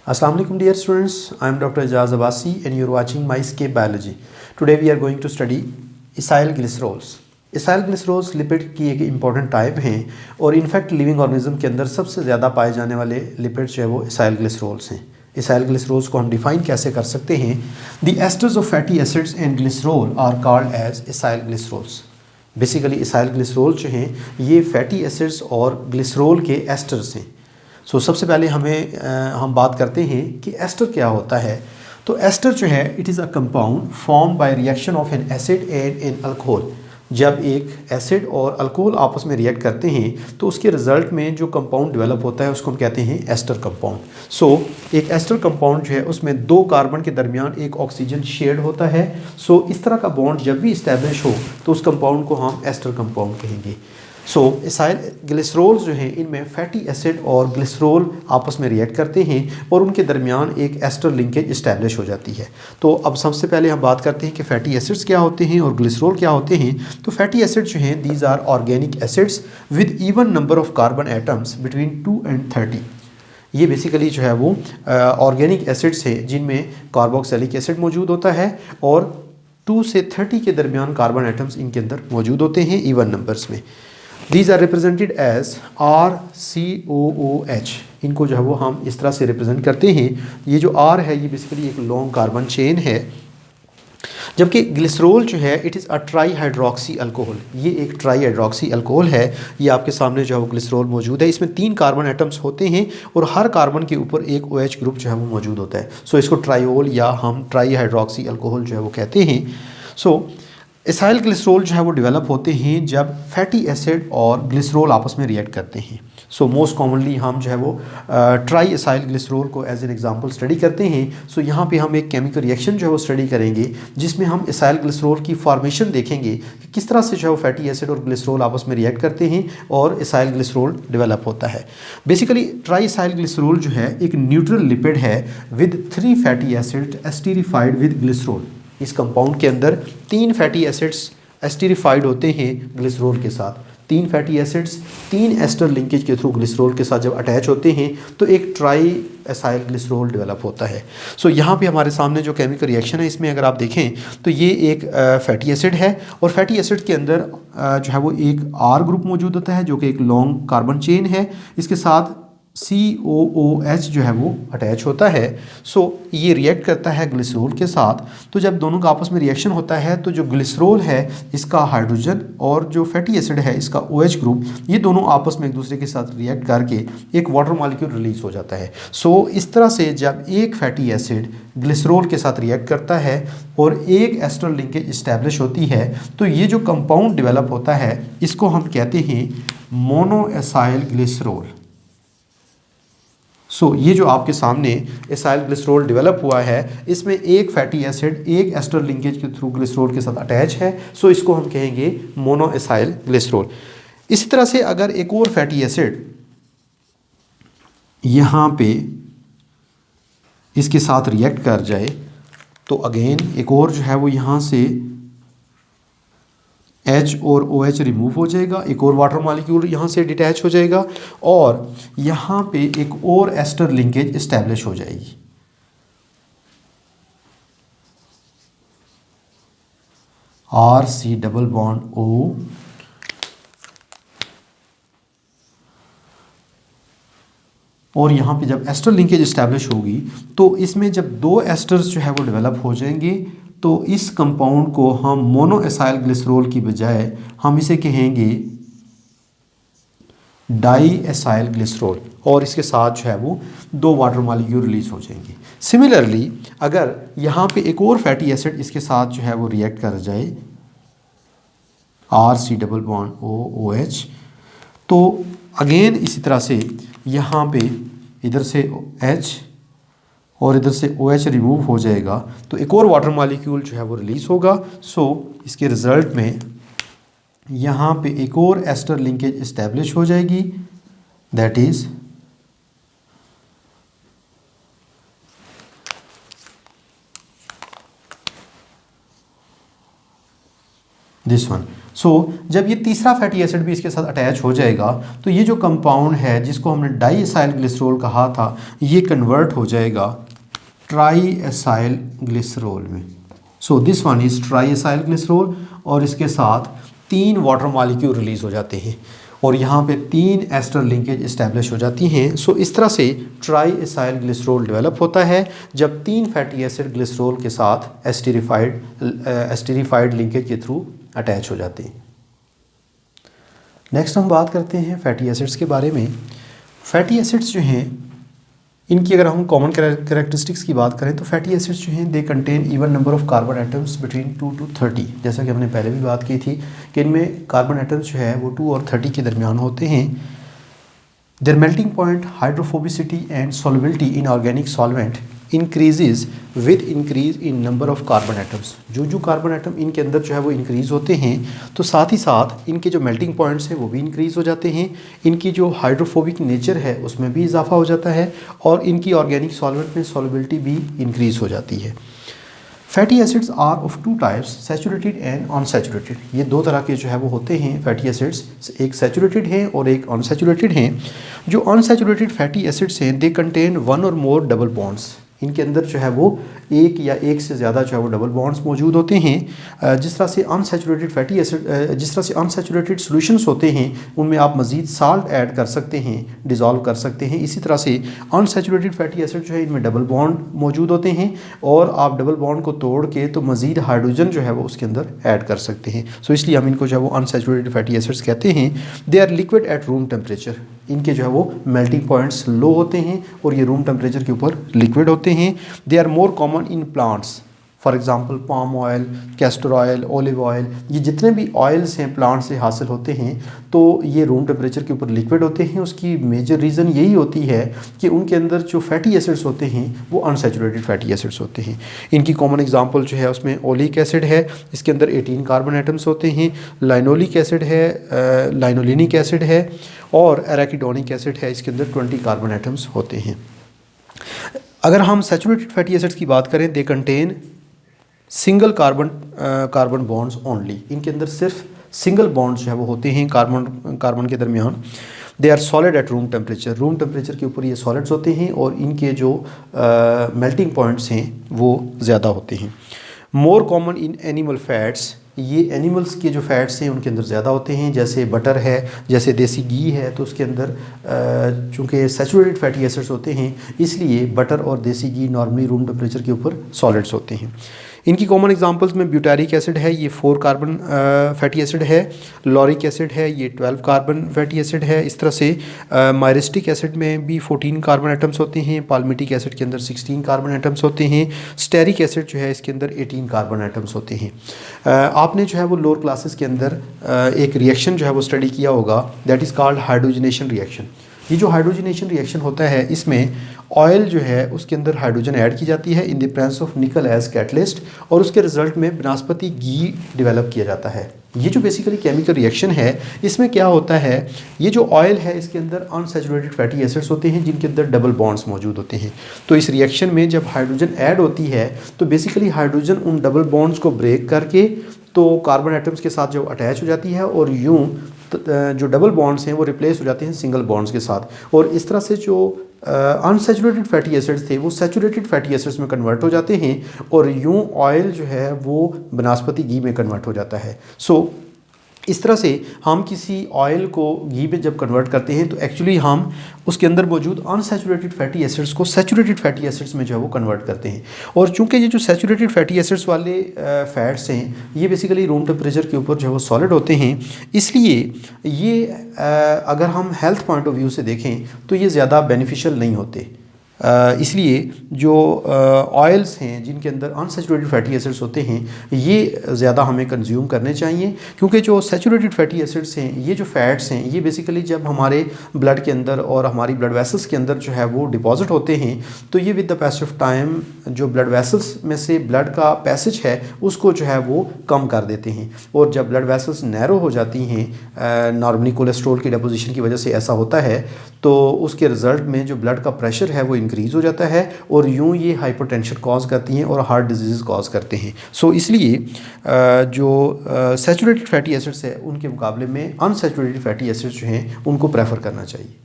Assalamu alaikum dear students, I am Dr. Ijaz Abbasi and you are watching MyScape Biology. Today we are going to study ethyl glycerols. ethyl glycerols lipid की एक important type हैं और in fact living organism के अंदर सबसे ज़्यादा पाए जाने वाले लिपिड जो है वो ethyl glycerols हैं। ethyl glycerols को हम डिफाइन कैसे कर सकते हैं? The esters of fatty acids and glycerol are called as ethyl glycerols. Basically ethyl glycerols जो हैं ये फैटी एसिड्स और ग्लिसरोल के एस्टर्स हैं। सबसे पहले हम बात करते हैं कि एस्टर क्या होता है। तो एस्टर जो है it is a compound form by reaction of N acid and an alcohol. जब एक एसिड और अल्कोहल आपस में रिएक्ट करते हैं तो उसके रिजल्ट में जो कंपाउंड डेवलप होता है उसको हम कहते हैं एस्टर कंपाउंड। एक एस्टर कंपाउंड जो है उसमें दो कार्बन के दरमियान एक ऑक्सीजन शेयर्ड होता है। इस तरह का बॉन्ड जब भी इस्टेब्लिश हो तो उस कंपाउंड को हम एस्टर कंपाउंड कहेंगे। एसाइल ग्लिसरोल्स जो हैं इनमें फैटी एसिड और ग्लिसरोल आपस में रिएक्ट करते हैं और उनके दरमियान एक एस्टर लिंकेज इस्टेब्लिश हो जाती है। तो अब सबसे पहले हम बात करते हैं कि फैटी एसिड्स क्या होते हैं और ग्लिसरोल क्या होते हैं। तो फैटी एसिड जो हैं these are organic acids with even number of carbon atoms between 2 and 30। ये बेसिकली जो है वो ऑर्गेनिक एसिड्स है जिनमें कार्बोक्सिलिक एसिड मौजूद होता है और 2 से 30 के दरमियान कार्बन एटम्स इनके अंदर मौजूद होते हैं इवन नंबर्स में। These are represented as RCOOH। इनको जो है वो हम इस तरह से रिप्रेजेंट करते हैं। ये जो R है ये बेसिकली एक लॉन्ग कार्बन चेन है, जबकि ग्लिसरोल जो है it is a try hydroxy alcohol. ये एक ट्राई हाइड्रोक्सी अल्कोहल है। ये आपके सामने जो है वो ग्लिसरोल मौजूद है। इसमें 3 कार्बन एटम्स होते हैं और हर कार्बन के ऊपर एक OH ग्रुप जो है वो मौजूद होता है। इसको ट्रायोल या हम ट्राई हाइड्रोक्सी अल्कोहल जो है वो कहते हैं। एसाइल ग्लिसरोल जो है वो डेवलप होते हैं जब फैटी एसिड और ग्लिसरोल आपस में रिएक्ट करते हैं। मोस्ट कॉमनली हम जो है वो ट्राई एसाइल ग्लिसरोल को एज एन एग्जांपल स्टडी करते हैं। यहाँ पे हम एक केमिकल रिएक्शन जो है वो स्टडी करेंगे जिसमें हम एसाइल ग्लिसरोल की फॉर्मेशन देखेंगे कि किस तरह से जो है वो फैटी एसिड और ग्लिसरोल आपस में रिएक्ट करते हैं और एसाइल ग्लिसरोल डेवलप होता है। बेसिकली ट्राई एसाइल ग्लिसरोल जो है एक न्यूट्रल लिपिड है with 3 fatty acid esterified with glycerol. इस कंपाउंड के अंदर 3 फैटी एसिड्स एस्टीरिफाइड होते हैं ग्लिसरोल के साथ। 3 फैटी एसिड्स 3 एस्टर लिंकेज के थ्रू ग्लिसरोल के साथ जब अटैच होते हैं तो एक ट्राई एसाइल ग्लिसरोल डेवलप होता है। यहाँ पे हमारे सामने जो केमिकल रिएक्शन है इसमें अगर आप देखें तो ये एक फैटी एसिड है और फैटी एसिड के अंदर जो है वो एक R ग्रुप मौजूद होता है जो कि एक लॉन्ग कार्बन चेन है। इसके साथ COOH जो है वो अटैच होता है। ये रिएक्ट करता है ग्लिसरोल के साथ। तो जब दोनों का आपस में रिएक्शन होता है तो जो ग्लिसरोल है इसका हाइड्रोजन और जो फैटी एसिड है इसका OH ग्रुप ये दोनों आपस में एक दूसरे के साथ रिएक्ट करके एक वाटर मॉलिक्यूल रिलीज हो जाता है। इस तरह से जब एक फैटी एसिड ग्लिसरोल के साथ रिएक्ट करता है और एक एस्टर लिंकेज इस्टेब्लिश होती है तो ये जो कंपाउंड डेवलप होता है इसको हम कहते हैं मोनोएसाइल ग्लिसरोल। ये जो आपके सामने एसाइल ग्लिसरोल डेवलप हुआ है इसमें एक फैटी एसिड एक एस्टर लिंकेज के थ्रू ग्लिसरोल के साथ अटैच है। इसको हम कहेंगे मोनोएसाइल ग्लिसरोल। इसी तरह से अगर एक और फैटी एसिड यहाँ पे इसके साथ रिएक्ट कर जाए तो अगेन एक और जो है वो यहाँ से H और OH रिमूव हो जाएगा, एक और वाटर मॉलिक्यूल यहाँ से डिटैच हो जाएगा और यहाँ पे एक और एस्टर लिंकेज इस्टेब्लिश हो जाएगी। RC डबल बॉन्ड O और यहाँ पे जब एस्टर लिंकेज इस्टेब्लिश होगी तो इसमें जब 2 एस्टर्स जो है वो डेवलप हो जाएंगे तो इस कंपाउंड को हम मोनोएसाइल ग्लिसरोल की बजाय हम इसे कहेंगे डाई एसाइल ग्लिसरोल और इसके साथ जो है वो 2 वाटर मॉलिक्यूल रिलीज हो जाएंगे। सिमिलरली अगर यहाँ पे एक और फैटी एसिड इसके साथ जो है वो रिएक्ट कर जाए RC डबल बॉन्ड OH तो अगेन इसी तरह से यहाँ पे इधर से H और इधर से OH रिमूव हो जाएगा तो एक और वाटर मॉलिक्यूल जो है वो रिलीज होगा। इसके रिजल्ट में यहाँ पे एक और एस्टर लिंकेज इस्टेब्लिश हो जाएगी दैट इज दिस वन जब ये तीसरा फैटी एसिड भी इसके साथ अटैच हो जाएगा तो ये जो कंपाउंड है जिसको हमने डाई एसाइल ग्लिसरॉल कहा था ये कन्वर्ट हो जाएगा ट्राई एसाइल ग्लिसरॉल में। This one is try acyl glycerol और इसके साथ 3 वाटर मॉलिक्यूल रिलीज़ हो जाते हैं और यहाँ पे 3 एस्टर लिंकेज इस्टेब्लिश हो जाती हैं। इस तरह से ट्राई एसाइल ग्लिसरॉल डेवलप होता है जब 3 फैटी एसिड ग्लिसरॉल के साथ एस्टेरिफाइड लिंकेज के थ्रू अटैच हो जाते हैं। नेक्स्ट हम बात करते हैं फैटी एसिड्स के बारे में। फैटी एसिड्स जो हैं इनकी अगर हम कॉमन कैरेक्टरिस्टिक्स की बात करें तो फैटी एसिड्स जो हैं they contain even number of carbon atoms between 2 to 30। जैसा कि हमने पहले भी बात की थी कि इनमें कार्बन एटम्स जो है वो 2 और 30 के दरमियान होते हैं। Their melting point, hydrophobicity and solubility in organic solvent increases with increase in number of carbon atoms. जो कार्बन एटम इनके अंदर जो है वो इंक्रीज़ होते हैं तो साथ ही साथ इनके जो मेल्टिंग पॉइंट्स हैं वो भी इंक्रीज़ हो जाते हैं, इनकी जो हाइड्रोफोबिक नेचर है उसमें भी इजाफा हो जाता है और इनकी ऑर्गेनिक सॉल्वेंट में सॉल्युबिलिटी भी इंक्रीज़ हो जाती है। Fatty acids are of 2 types, saturated and unsaturated. ये 2 तरह के जो है वो होते हैं फैटी एसिड्स, एक सैचुरेटेड हैं और एक अनसैचुरेटेड हैं। जो अनसैचुरेटेड फैटी एसिड्स हैं दे कंटेन 1 और मोर डबल बॉन्ड्स। इनके अंदर जो है वो एक या एक से ज़्यादा जो है वो डबल बॉन्ड्स मौजूद होते हैं। जिस तरह से अनसैचुरेटेड फैटी एसिड जिस तरह से अनसैचुरेटेड सॉल्यूशंस होते हैं उनमें आप मज़ीद साल्ट ऐड कर सकते हैं, डिज़ोल्व कर सकते हैं। इसी तरह से अनसैचुरेटेड फैटी एसिड जो है इनमें डबल बॉन्ड मौजूद होते हैं और आप डबल बॉन्ड को तोड़ के तो मज़ीद हाइड्रोजन जो है वो उसके अंदर ऐड कर सकते हैं। इसलिए हम इनको जो है वो अनसैचुरेटेड फैटी एसिड्स कहते हैं। They are liquid at room temperature. इनके जो है वो मेल्टिंग पॉइंट्स लो होते हैं और ये रूम टेम्परेचर के ऊपर लिक्विड होते हैं। They are more common in plants, for example palm oil, castor oil, olive oil, ये जितने भी ऑयल्स हैं प्लांट से हासिल होते हैं तो ये रूम टेम्परेचर के ऊपर लिक्विड होते हैं। उसकी मेजर रीज़न यही होती है कि उनके अंदर जो फैटी एसिड्स होते हैं वो अनसैचुरेटेड फैटी एसिड्स होते हैं। इनकी कॉमन एग्जांपल जो है उसमें ओलिक एसिड है, इसके अंदर 18 कार्बन एटम्स होते हैं, लाइनोलिक एसिड है, लाइनोलिनिक एसिड है और एराकिडोनिक एसिड है, इसके अंदर 20 कार्बन एटम्स होते हैं। अगर हम सैचुरेटेड फैटी एसिड्स की बात करें they contain single carbon bonds only. इनके अंदर सिर्फ सिंगल बॉन्ड्स जो है वो होते हैं कार्बन के दरमियान। They are solid at room temperature. Room temperature के ऊपर ये सॉलिड्स होते हैं और इनके जो मेल्टिंग पॉइंट्स हैं वो ज़्यादा होते हैं। मोर कॉमन इन एनिमल फैट्स। ये एनिमल्स के जो फैट्स हैं उनके अंदर ज़्यादा होते हैं, जैसे बटर है, जैसे देसी घी है, तो उसके अंदर चूँकि सैचुरेटेड फैटी एसिड्स होते हैं इसलिए बटर और देसी घी नॉर्मली रूम टेम्परेचर के ऊपर सॉलिड्स होते हैं। इनकी कॉमन एग्जांपल्स में ब्यूटारिक एसिड है, ये 4 कार्बन फैटी एसिड है, लॉरिक एसिड है, ये 12 कार्बन फैटी एसिड है। इस तरह से मायरिस्टिक एसिड में भी 14 कार्बन एटम्स होते हैं, पाल्मिटिक एसिड के अंदर 16 कार्बन एटम्स होते हैं, स्टेरिक एसिड जो है इसके अंदर 18 कार्बन एटम्स होते हैं। आपने जो है वो लोअर क्लासेस के अंदर एक रिएक्शन जो है वो स्टडी किया होगा, that is called hydrogenation reaction. ये जो हाइड्रोजनेशन रिएक्शन होता है इसमें ऑयल जो है उसके अंदर हाइड्रोजन ऐड की जाती है in the presence of nickel as catalyst और उसके रिजल्ट में बनास्पति घी डेवलप किया जाता है। ये जो बेसिकली केमिकल रिएक्शन है इसमें क्या होता है, ये जो ऑयल है इसके अंदर अनसैचुरेटेड फैटी एसिड्स होते हैं जिनके अंदर डबल बॉन्ड्स मौजूद होते हैं। तो इस रिएक्शन में जब हाइड्रोजन ऐड होती है तो बेसिकली हाइड्रोजन उन डबल बॉन्ड्स को ब्रेक करके तो कार्बन एटम्स के साथ जो अटैच हो जाती है और यूँ जो डबल बॉन्ड्स हैं वो रिप्लेस हो जाते हैं सिंगल बॉन्ड्स के साथ और इस तरह से जो अनसैचुरेटेड फैटी एसिड्स थे वो सैचुरेटेड फैटी एसिड्स में कन्वर्ट हो जाते हैं और यूँ ऑयल जो है वो बनास्पति घी में कन्वर्ट हो जाता है। इस तरह से हम किसी ऑयल को घी में जब कन्वर्ट करते हैं तो एक्चुअली हम उसके अंदर मौजूद अनसैचुरेटेड फैटी एसिड्स को सैचुरेटेड फैटी एसिड्स में जो है वो कन्वर्ट करते हैं। और चूंकि ये जो सैचुरेटेड फैटी एसिड्स वाले फैट्स हैं ये बेसिकली रूम टेम्परेचर के ऊपर जो है वो सॉलिड होते हैं, इसलिए ये अगर हम हेल्थ पॉइंट ऑफ व्यू से देखें तो ये ज़्यादा बेनिफिशियल नहीं होते। इसलिए जो ऑयल्स हैं जिनके अंदर अनसैचुरेटेड फैटी एसिड्स होते हैं ये ज़्यादा हमें कंज्यूम करने चाहिए, क्योंकि जो सैचुरेटेड फैटी एसिड्स हैं ये जो फैट्स हैं ये बेसिकली जब हमारे ब्लड के अंदर और हमारी ब्लड वेसल्स के अंदर जो है वो डिपॉजिट होते हैं तो ये with the passage of time जो ब्लड वेसल्स में से ब्लड का पैसेज है उसको जो है वो कम कर देते हैं और जब ब्लड वेसल्स नैरो हो जाती हैं, नॉर्मली कोलेस्ट्रॉल की डिपोजिशन की वजह से ऐसा होता है, तो उसके रिज़ल्ट में जो ब्लड का प्रेशर है वो इंक्रीज़ हो जाता है और यूँ ये हाइपरटेंशन कॉज करती हैं और हार्ट डिजीज़ कॉज करते हैं। सो इसलिए जो सैचुरेटेड फैटी एसिड्स है उनके मुकाबले में अनसैचुरेटेड फैटी एसिड्स जो हैं उनको प्रेफर करना चाहिए।